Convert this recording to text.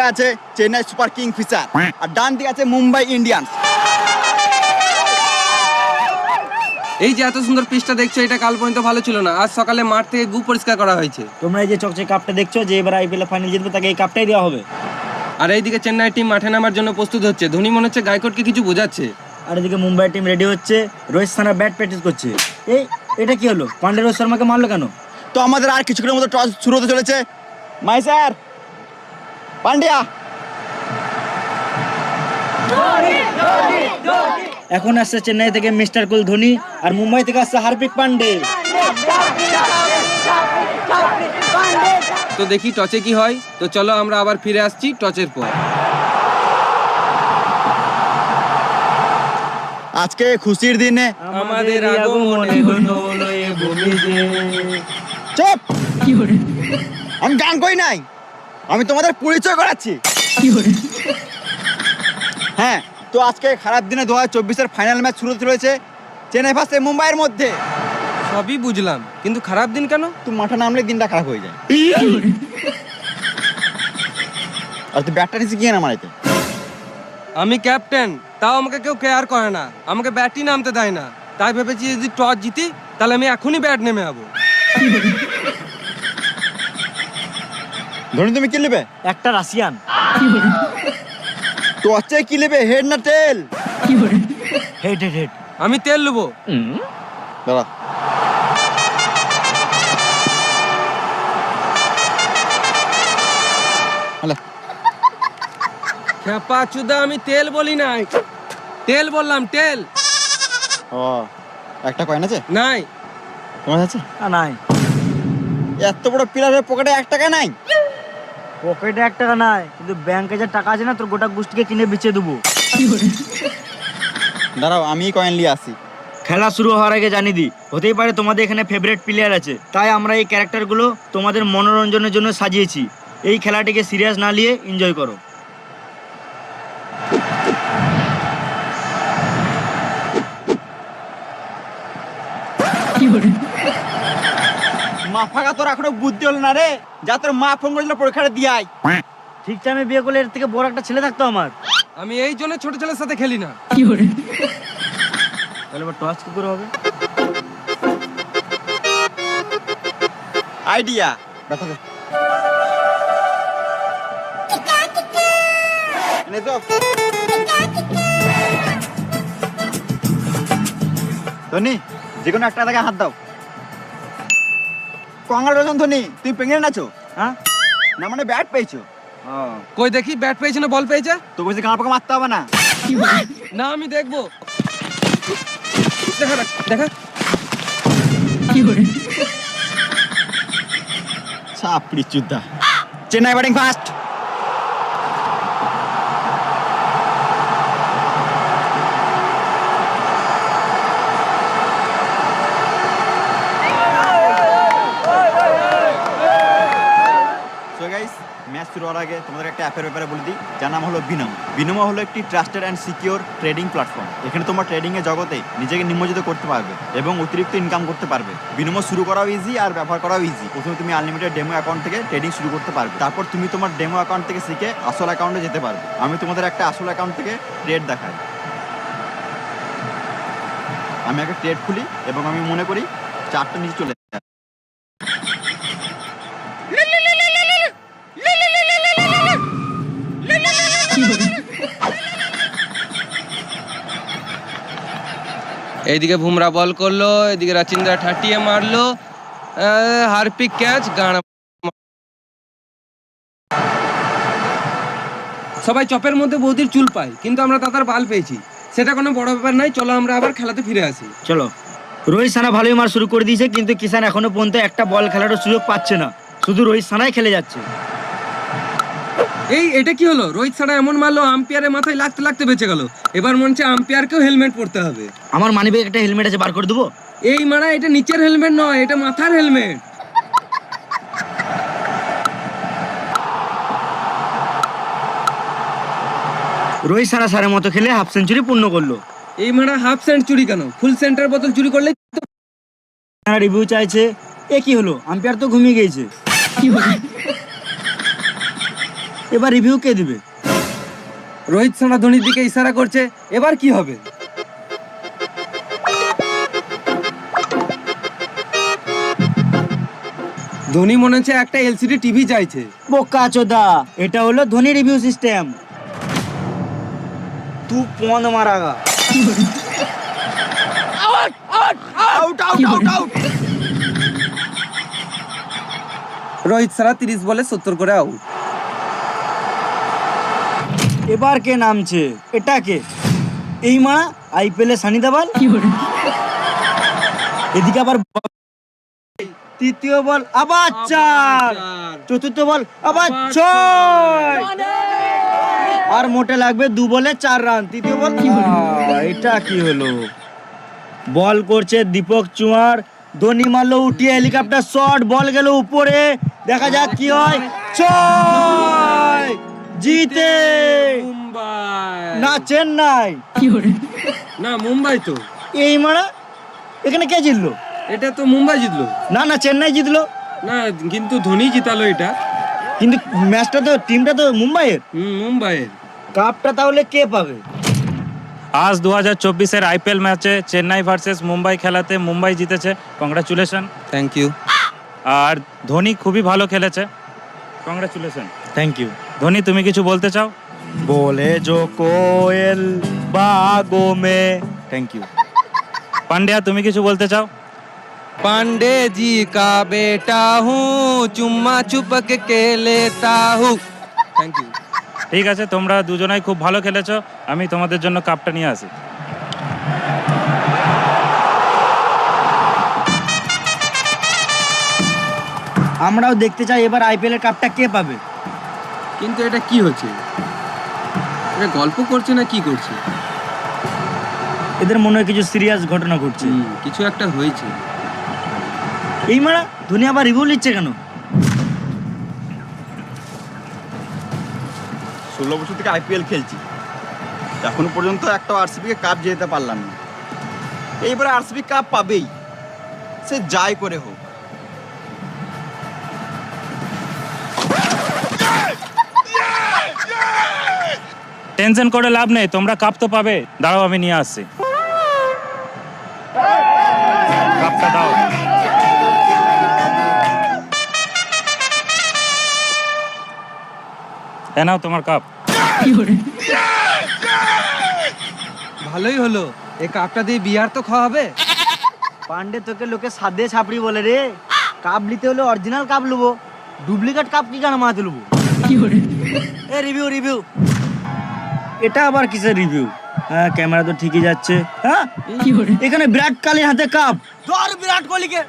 আছে Chennai super king fisher আর ডান দিকে আছে মুম্বাই ইন্ডিয়ান্স। এই যে এত সুন্দর পিচটা দেখছো, এটা কাল পর্যন্ত ভালো ছিল না। আজ সকালে মাঠ থেকে গু পরিষ্কার করা হয়েছে। তোমরা এই যে চকচকে কাপটা দেখছো, যে এবার আইপিএল ফাইনাল জিতবে তাকে এই কাপটাই দেওয়া হবে। আর এইদিকে চেন্নাই টিম মাঠে নামার জন্য প্রস্তুত হচ্ছে। ধোনি মনে হচ্ছে গায়কোটকে কিছু বোঝাচ্ছে। আর এদিকে মুম্বাই টিম রেডি হচ্ছে, রোহিত শর্মা ব্যাট প্র্যাকটিস করছে। এটা কি হলো? পান্ডে রোহিত শর্মাকে মারলো কেন? তো আমাদের আর কিছুক্ষণের মধ্যে টস শুরু হতে চলেছে। মাই স্যার পান্ডিয়া। এখন আসছে চেন্নাই থেকে মিস্টার কুল ধোনি, আর মুম্বাই থেকে আসছে হার্দিক পান্ডে। তো দেখি টচে কি হয়। তো চলো আমরা আবার ফিরে আসছি টচের পর। আজকে খুশির দিনে আমাদের আগমনে হলো এ ভূমিতে। চুপ! আমি গান কই নাই, আমি তোমাদের পরিচয় করাচ্ছি। হ্যাঁ, তো আজকে খারাপ দিনে 2024-এর ফাইনাল ম্যাচ শুরু হতে চলেছে চেন্নাই ভার্সেস মুম্বাইয়ের মধ্যে। সবই বুঝলাম, কিন্তু খারাপ দিন কেন? তুই মাঠে নামলে দিনটা খারাপ হয়ে যায়। আর তুই ব্যাটটা নিচে গিয়ে না মারাইতে। আমি ক্যাপ্টেন, তাও আমাকে কেউ কেয়ার করে না, আমাকে ব্যাটই নামতে দেয় না। তাই ভেবেছি যদি টস জিতি তাহলে আমি এখনই ব্যাট নেমে যাবো। ধোনি তুমি কি নেবে? একটা রাশিয়ান। টসে কি নেবে, হেড না টেল? Head head head. আমি তেল নেবো। দাঁড়া, খেপা চুদা, আমি তেল বলি নাই, তেল বললাম, তেল। ও একটা কয়েন আছে? নাই। তোমার আছে? নাই। এত বড় প্লেয়ারের পকেটে 1 টাকা নাই? পকেটে 1 টাকা নাই, কিন্তু ব্যাংকে যে টাকা আছে না, তোর গোটা গোষ্ঠীকে কিনে বেচে দেবো। দাঁড়াও, আমি কয়েন নিয়ে আসি। খেলা শুরু হওয়ার আগে জানিয়ে দিই, হতেই পারে তোমাদের এখানে ফেভারিট প্লেয়ার আছে, তাই আমরা এই ক্যারেক্টারগুলো তোমাদের মনোরঞ্জনের জন্য সাজিয়েছি। এই খেলাটিকে সিরিয়াস না নিয়ে এনজয় করো। মা ফাঁকা, তোর এখনো বুদ্ধি হলো না রে? যা, তোর মা ফোন করেছিল পরীক্ষাটা দিয়ে আয়। ঠিক টাইমে বিয়ে করলে এর থেকে বড় একটা ছেলে থাকতো আমার। আমি এই জন্য ছোট ছেলের সাথে খেলি না। তাহলে এবার টস কি করে হবে? আইডিয়া দেখা দে। নে তো ধোনি, যে কোনো একটা জায়গায় হাত দাও। কংগ্রেচুলেশন ধোনি, তুমি প্রেগনেন্ট আছো। হ্যাঁ, না মানে ব্যাট পেয়েছো। কই দেখি, ব্যাট পেয়েছে না বল পেয়েছে? তো বলছি গাঁ পাকা মারতে হবে না। না, আমি দেখবো। দেখা দেখা। চাপড়ি চুদা। Chennai batting first. ম্যাচ শুরু হওয়ার আগে তোমাদের একটা অ্যাপের ব্যাপারে বলে দিই, যার নাম হলো বিনমো। বিনমো হলো একটি trusted and secure trading platform. এখানে তোমার ট্রেডিং এর জগতে নিজেকে নিমজ্জিত করতে পারবে এবং অতিরিক্ত ইনকাম করতে পারবে। বিনমো শুরু করাও ইজি আর ব্যবহার করাও ইজি। প্রথমে তুমি আনলিমিটেড ডেমো অ্যাকাউন্ট থেকে ট্রেডিং শুরু করতে পারবে। তারপর তুমি তোমার ডেমো অ্যাকাউন্ট থেকে শিখে আসল অ্যাকাউন্টে যেতে পারবে। আমি তোমাদের একটা আসল অ্যাকাউন্ট থেকে ট্রেড দেখাই। আমি একটা ট্রেড খুলি এবং আমি মনে করি চারটা নিচে চলে যায়। এইদিকে বুমরা বল করলো, এদিকে রাচিন্দ্রা ঠাটিয়ে মারলো, হার্পিক ক্যাচ, গানা। সবাই চপের মধ্যে বৌদির চুল পায়, কিন্তু আমরা তাতার বাল পেয়েছি। সেটা কোনো বড় ব্যাপার নয়। চলো আমরা আবার খেলাতে ফিরে আসি। চলো। রোহিত শর্মা ভালোই মার শুরু করে দিয়েছে, কিন্তু কিষান এখনো পর্যন্ত একটা বল খেলার সুযোগ পাচ্ছে না। শুধু রোহিত শর্মাই খেলে যাচ্ছে। এটা কি হলো? রোহিত ছাড়া এমন মারলো, আম্পায়ারের মাথায় লাগতে লাগতে বেঁচে গেল। এবার মনে হচ্ছে আম্পায়ারকেও হেলমেট পরতে হবে। আমার মানিব্যাগে একটা হেলমেট আছে, বার করে দেবো? এই মারা, এটা নিচের হেলমেট নয়, এটা মাথার হেলমেট। রোহিত শর্মা সারের মতো খেলে হাফ সেঞ্চুরি পূর্ণ করলো। এই মারা হাফ সেঞ্চুরি কেন? ফুল সেন্টার বোতল চুরি করলে রিভিউ চাইছে। কি হলো? আম্পায়ার তো ঘুমিয়ে গিয়েছে। এবার রিভিউ কে দিবে? রোহিত শর্মা ধোনির দিকে ইশারা করছে, এবার কি হবে? ধোনি মনে হচ্ছে একটা এলসিডি টিভি চাইছে। বোকা চোদা, এটা হলো ধোনি রিভিউ সিস্টেম। তু পন মারাগা। Out out out out. Rohit Sharma 30 বলে 70 করে আউট। এবার কে নামছে? এটা কে? এই মারা আইপিএল এ সানি দেওয়াল। এদিকে আবার তৃতীয় বল আবার 4, চতুর্থ বল আবার 6, আর মোটে লাগবে 2 বলে 4 রান। তৃতীয় বল এটা কি হলো? বল করছে দীপক চুয়ার, ধোনি মারলো উঠিয়ে হেলিকপ্টার শট, বল গেল উপরে, দেখা যাক কি হয়। 6 জিতে মুম্বাই না চেন্নাই। না মুম্বাই তো। এই মারা এখানে কে জিতলো? এটা তো মুম্বাই জিতলো। না না চেন্নাই জিতলো। না কিন্তু ধোনি জিতালো এটা। কিন্তু ম্যাচটা তো টিমটা তো মুম্বাইয়ের। মুম্বাইয়ের। কাপটা তাহলে কে পাবে? আজ 2024-এর আইপিএল ম্যাচে চেন্নাই ভার্সেস মুম্বাই খেলাতে মুম্বাই জিতেছে। কংগ্রাচুলেশন। Thank you. আর ধোনি খুবই ভালো খেলেছে। কংগ্রাচুলেশন। Thank you. ধোনি, তুমি কিছু বলতে চাও? बोले जो कोयल बागों में। Thank you. পান্ডিয়া, তুমি কিছু বলতে চাও? पांडे जी का बेटा हूँ, चुम्मा चुपक के लेता हूँ। Thank you. ঠিক আছে, তোমরা দুজনাই খুব ভালো খেলেছো। আমি তোমাদের জন্য কাপটা নিয়ে আসি। আমরাও দেখতে চাই এবার আইপিএল এর কাপটা কে পাবে। কিন্তু এটা কি হচ্ছে? এটা গল্প করছে না কি করছে? এদের মনে হয় কিছু সিরিয়াস ঘটনা ঘটছে। কিছু একটা হয়েছে। এই মারা ধোনি আবার রিভিউ নিচ্ছে কেন? 16 বছর থেকে আইপিএল খেলছি, এখনো পর্যন্ত একটা আরসিবি কে কাপ জেতাতে পারলাম না। এইবার আরসিবি কাপ পাবেই, সে যাই করে হোক। টেনশন করে লাভ নেই, তোমরা কাপ তো পাবে। দাঁড়াও, আমি নিয়ে আসছি। কাপটা দাও। এ নাও তোমার কাপ। ভালোই হলো, এই কাপটা দিয়ে বিয়ার তো খাওয়া হবে। পান্ডে তোকে লোকে সাদে ছাপড়ি বলে রে। কাপ নিতে হলে অরিজিনাল কাপ লুবো, ডুপ্লিকেট কাপ কি কেন মাথাতে লুবো? এ রিভিউ রিভিউ, এটা আবার কিসের রিভিউ? হ্যাঁ ক্যামেরা তো ঠিকই যাচ্ছে। হ্যাঁ এখানে বিরাট কোহলির হাতে কাপ। ধর বিরাট কোহলিকে।